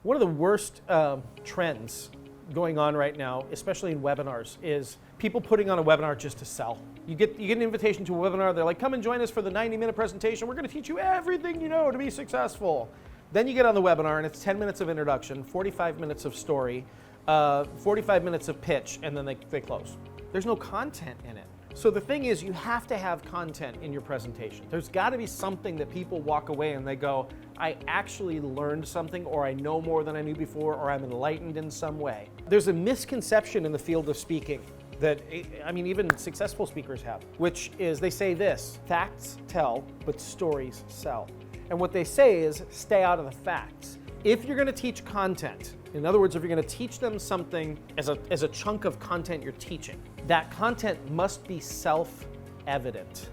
One of the worst trends going on right now, especially in webinars, is people putting on a webinar just to sell. You get an invitation to a webinar, they're like, come and join us for the 90-minute presentation. We're going to teach you everything you know to be successful. Then you get on the webinar and it's 10 minutes of introduction, 45 minutes of story, 45 minutes of pitch, and then they close. There's no content in it. So the thing is, you have to have content in your presentation. There's got to be something that people walk away and they go, I actually learned something, or I know more than I knew before, or I'm enlightened in some way. There's a misconception in the field of speaking that, I mean, even successful speakers have, which is they say this: facts tell, but stories sell. And what they say is, stay out of the facts. If you're going to teach content, in other words, if you're going to teach them something as a chunk of content you're teaching, that content must be self-evident.